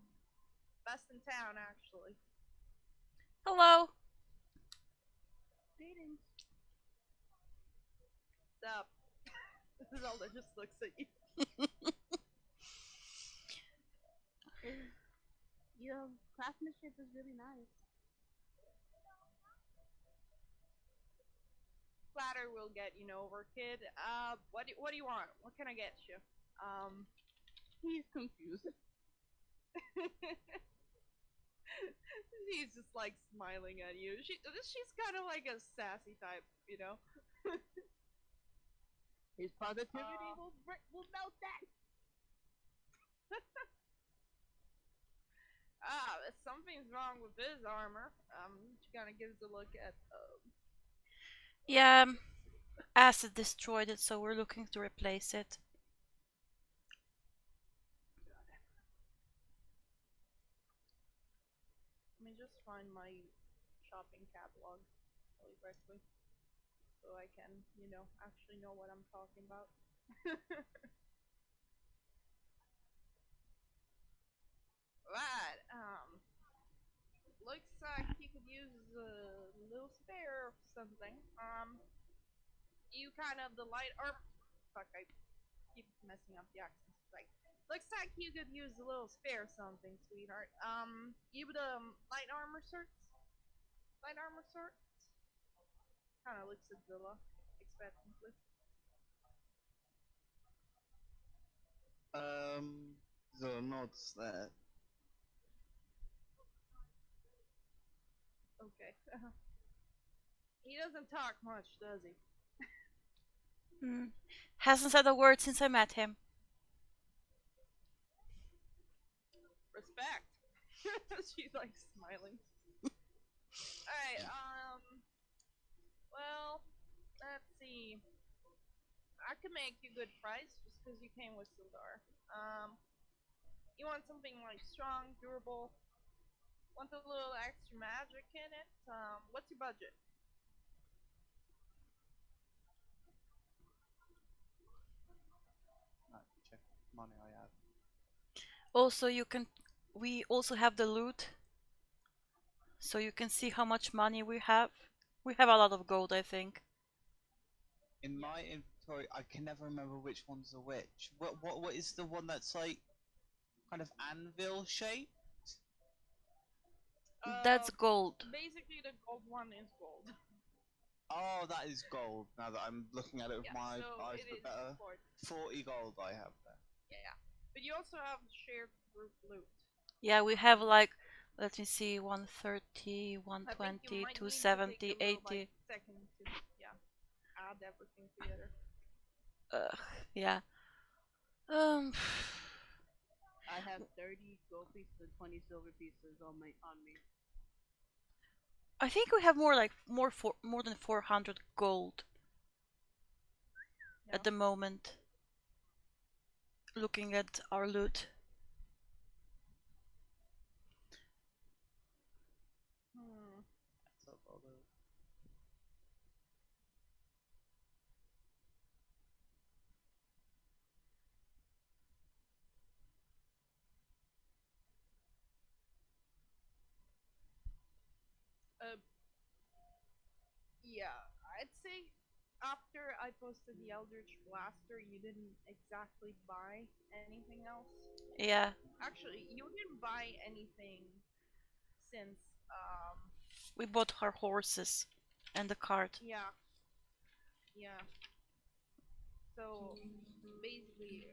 Best in town, actually. Hello. Dating. Stop. Zelda just looks at you. Your craftsmanship is really nice. Platter will get you over, kid. What do you want? What can I get you? He's confused. She's just like smiling at you. She's kind of like a sassy type, you know. His positivity will melt that. Something's wrong with his armor. She kind of gives a look at. Yeah, acid destroyed it, so we're looking to replace it. Let me just find my shopping catalog really quickly, so I can, actually know what I'm talking about. Right. Looks like you could use a little spare or something. You kind of the light armor. Fuck, I keep messing up the accents. Like, looks like you could use a little spare something, sweetheart. You would light armor sorts. Light armor sorts. Kind of looks at Zilla expectantly. The nods there. Okay. He doesn't talk much, does he? Hasn't said a word since I met him. Respect. She's like smiling. Alright, well, let's see. I could make you a good price just because you came with Sildar. You want something like strong, durable, want a little extra magic in it? What's your budget? Check money I have. Also, we also have the loot, so you can see how much money we have. We have a lot of gold, I think. In my inventory, I can never remember which one's a which. What is the one that's like kind of anvil shaped? That's gold. Basically, the gold one is gold. Oh, that is gold. Now that I'm looking at it with my so eyes it for is better. 40. 40 gold I have there. Yeah. But you also have shared group loot. Yeah, we have like, let me see, 130, I think 120, you might need to 270, take a little, 80. like, second to, add everything together. Yeah. I have 30 gold pieces and 20 silver pieces on me. I think we have more than 400 gold Yeah. at the moment. Looking at our loot. That's up all those. Yeah, I'd say after I posted the Eldritch Blaster, you didn't exactly buy anything else. Yeah. Actually, you didn't buy anything since, We bought our horses and the cart. yeah. Yeah. So, basically,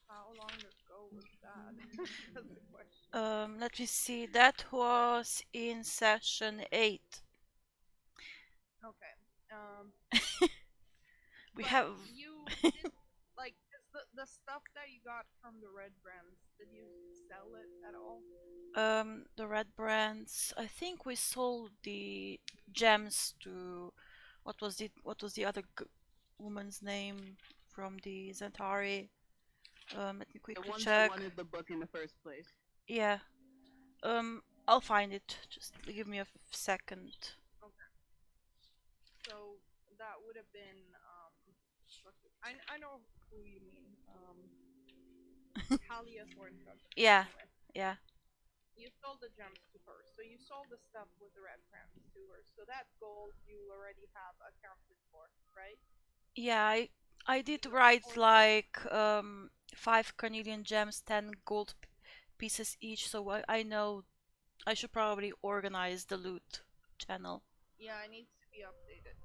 how long ago was that? That's the question. Let me see. That was in session 8. Okay. We But have you did like is the stuff that you got from the red brands. Did you sell it at all? the red brands. I think we sold the gems to what was the other woman's name from the Zentari? Let me The quickly ones that check. wanted the book in the first place. Yeah. I'll find it. Just give me a second. Okay. So that would have been I know who you mean. Talia Thorncook. Yeah. Anyway, Yeah. you sold the gems to her, so you sold the stuff with the red crowns to her. So that gold you already have accounted for, right? Yeah, I did You write or like 5 Canadian gems, 10 gold pieces each, so I know I should probably organize the loot channel. yeah, it needs to be updated.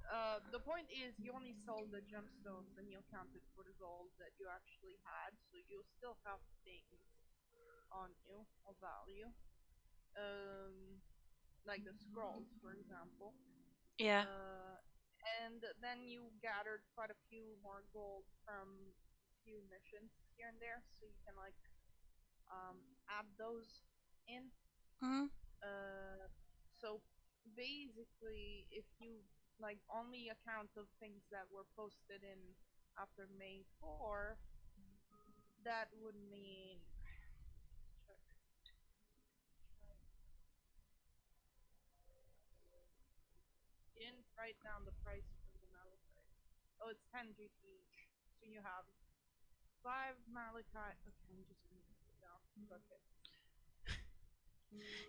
The point is, you only sold the gemstones and you accounted for the gold that you actually had, so you still have things on you of value. Um, like the scrolls, for example. Yeah. Uh, and then you gathered quite a few more gold from a few missions here and there, so you can like add those in. Hmm. So basically, if you like only account of things that were posted in after May 4, that would mean you didn't write down the price for the malachite. Oh, it's 10 GP each. So you have 5 malachite. Okay, I'm just gonna put it down. Okay.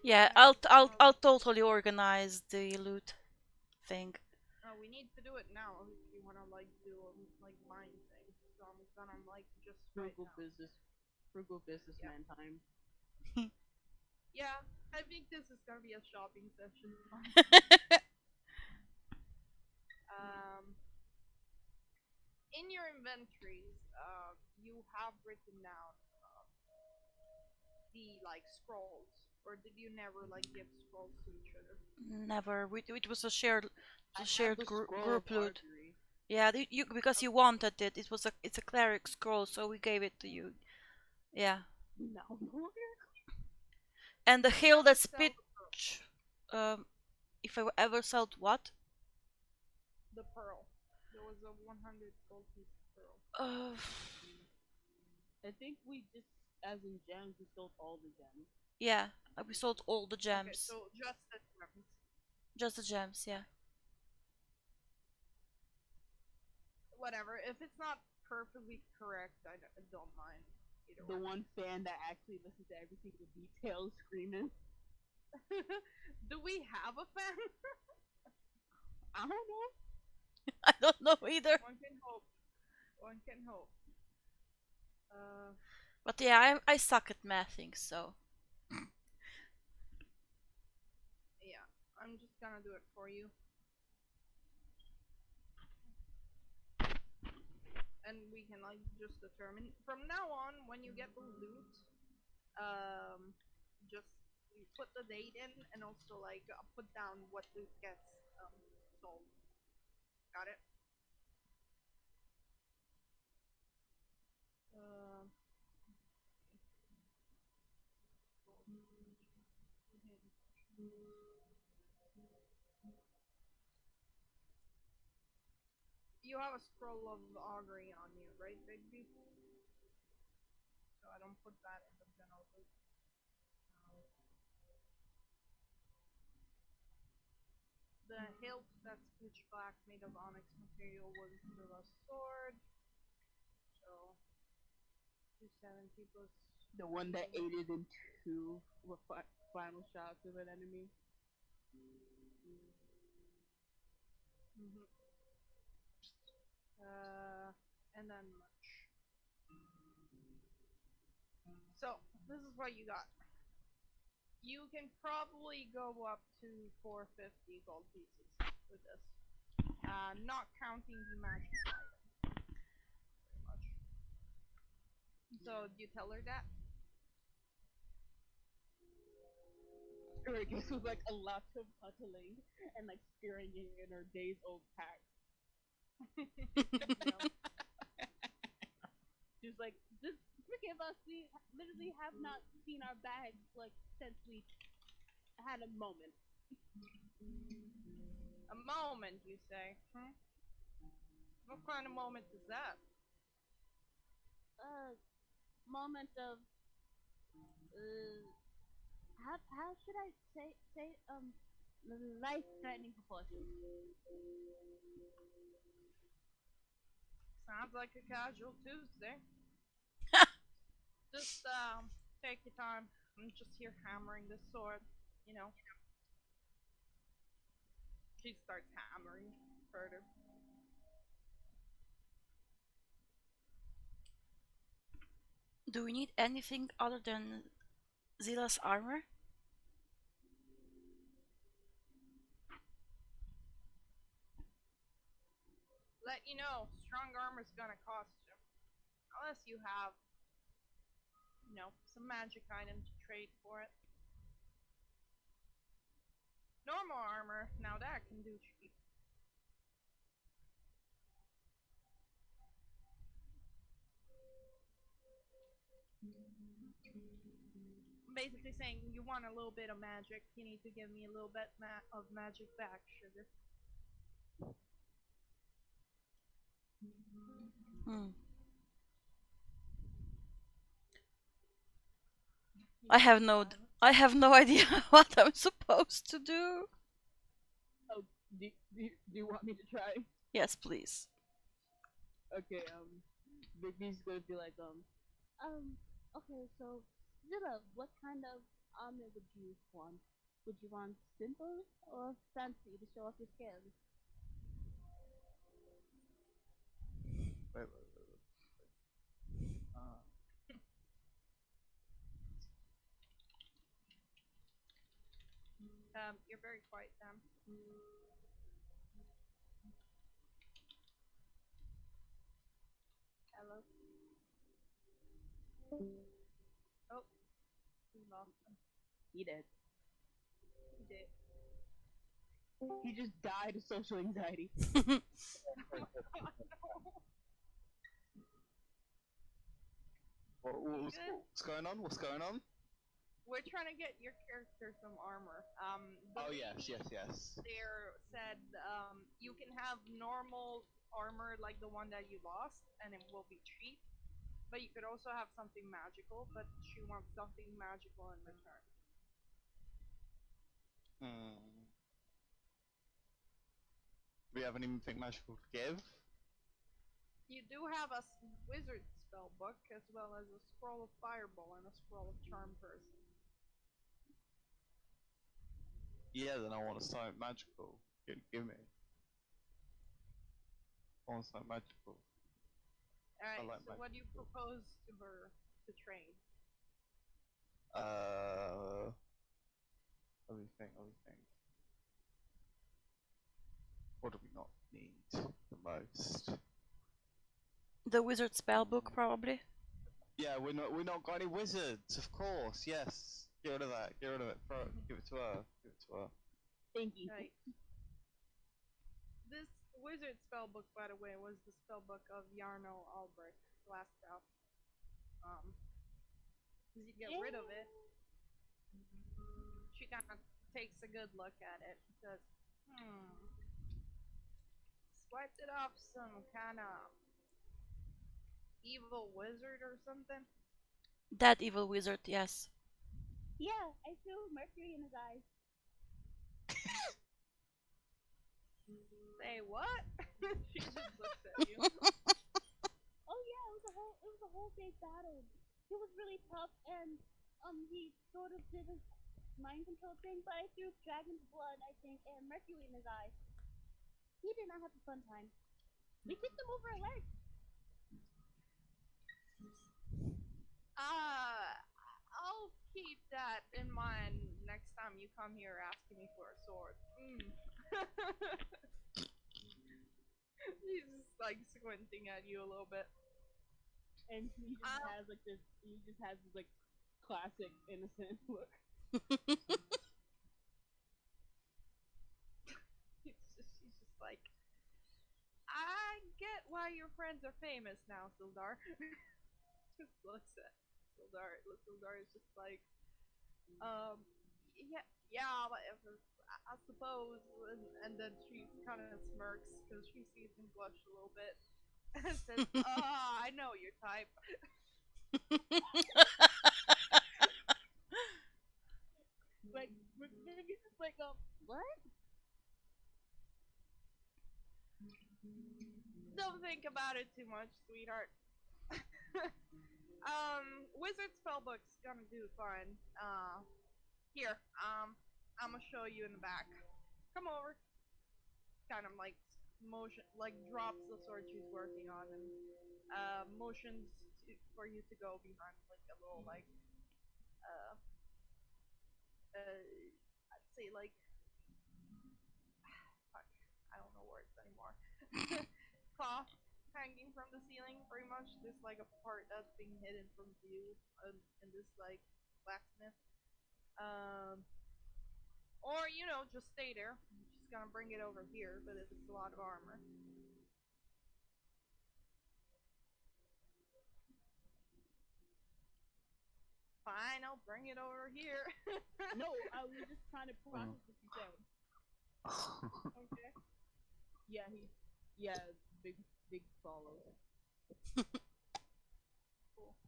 Yeah, 5 I'll malachite. totally organize the loot thing. We need to do it now if you wanna like do like mine thing. So I'm gonna like just right now. Frugal Yeah. businessman time. Yeah, I think this is gonna be a shopping session. um, in your inventories, you have written down the like scrolls, or did you never like give scrolls to each other? Never. It was a shared, I a have shared the scroll of group loot. archery. Yeah, you because you Okay. wanted it. It's a cleric scroll, so we gave it to you. Yeah. No. And the Did you hill ever that sell spit. the pearl? If I ever sold what? The pearl. There was a 100 gold piece of pearl. Uh, I think we just, as in gems, we sold all the gems. yeah, we sold all the Okay, gems. so just the gems. Just the gems, yeah. Whatever. If it's not perfectly correct, I don't mind either The way. one fan that actually listens to every single detail screaming. Do we have a fan? I don't know. I don't know either. One can hope. One can hope. Uh, But yeah, I suck at mathing, so. yeah. I'm just gonna do it for you. And we can like just determine from now on when you get the loot, um, just you put the date in and also like put down what loot gets sold. Got it? Uh, you have a scroll of augury on you, right, Bigby? So I don't put that in the general loot. Um, the hilt that's pitch black made of onyx material was the sword. So 270 plus. The one that aided in two final shots of an enemy. Mm-hmm. And then much. So this is what you got. You can probably go up to 450 gold pieces with this, not counting the magic item. Pretty much. So do you tell her that? her, I guess, was like a lot of cuddling and like staring in her days old packs. You know, she was like, "Just forgive us. We literally have not seen our bags like since we had a moment." A moment, you say? Hmm? What kind of moment is that? Moment of how should I say life threatening proportions. Sounds like a casual Tuesday. Just take your time. I'm just here hammering this sword. You know. She starts hammering further. Do we need anything other than Zila's armor? Let you know, strong armor's gonna cost you. Unless you have, some magic item to trade for it. Normal armor, now that can do cheap. Basically saying you want a little bit of magic, you need to give me a little bit of magic back, sugar. Hmm. You I know, have no I have no idea what I'm supposed to do. oh, do you want me to try? Yes, please. Okay, Big B's gonna be like, okay, so Zilla, what kind of armor would you want? Would you want simple or fancy to show off your skills? Wait. You're very quiet, Sam. Hello. Oh, we lost him. He did. He did. He just died of social anxiety. What's going on? What's going on? We're trying to get your character some armor. Oh yes. There said you can have normal armor like the one that you lost, and it will be cheap. But you could also have something magical, but she wants something magical in return. Hmm. We have anything magical to give? You do have a wizard spell book, as well as a scroll of fireball and a scroll of charm person. Yeah, then I want something magical. Give me. I want something magical. Alright, like so what do you magical. propose to her to trade? Let me think. What do we not need the most? The wizard spellbook, probably. Yeah, we're not got any wizards, of course. Yes, get rid of that. Get rid of it. Give it to her. Give it to her. Thank you. Right. This wizard spellbook, by the way, was the spellbook of Yarno Albrecht, last out. As you get rid of it, she kind of takes a good look at it and says, swiped it off some kind of evil wizard or something? That evil wizard, yes. Yeah, I feel mercury in his eyes. Say what? She just looks at you. Oh yeah, it was a whole big battle. He was really tough, and he sort of did his mind control thing, but I threw dragon's blood, I think, and mercury in his eyes. He did not have a fun time. We kicked him over a leg. I'll keep that in mind next time you come here asking me for a sword. He's just like squinting at you a little bit. And he just has like this. He just has this like classic innocent look. why your friends are famous now, Sildar. Just looks at Sildar. Sildar is just like, yeah, yeah, but I suppose. And then she kind of smirks because she sees him blush a little bit and says, I know your type. Like, maybe just like, what? Don't think about it too much, sweetheart. Wizard spellbook's gonna do fine. Here, I'm gonna show you in the back. Come over. Kind of like motion, like drops the sword she's working on and motions for you to go behind like a little like uh I'd say like fuck, I don't know words anymore. Cloth hanging from the ceiling, pretty much. There's like a part that's being hidden from view in this like blacksmith. Um, or you know, just stay there. I'm just gonna bring it over here, but it's a lot of armor. Fine, I'll bring it over here. No, I was just trying to process what you said. Okay. Yeah, big follows. Cool.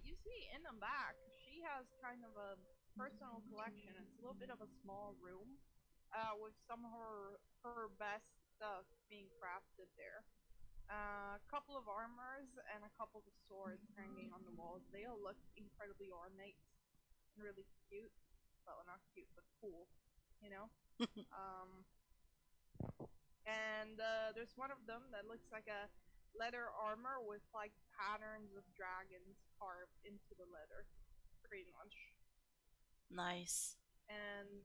You see in the back, she has kind of a personal collection. It's a little bit of a small room, with some of her best stuff being crafted there. A couple of armors and a couple of swords hanging on the walls. They all look incredibly ornate and really cute. Well, not cute, but cool, you know? um, and there's one of them that looks like a leather armor with like patterns of dragons carved into the leather, pretty much. Nice. And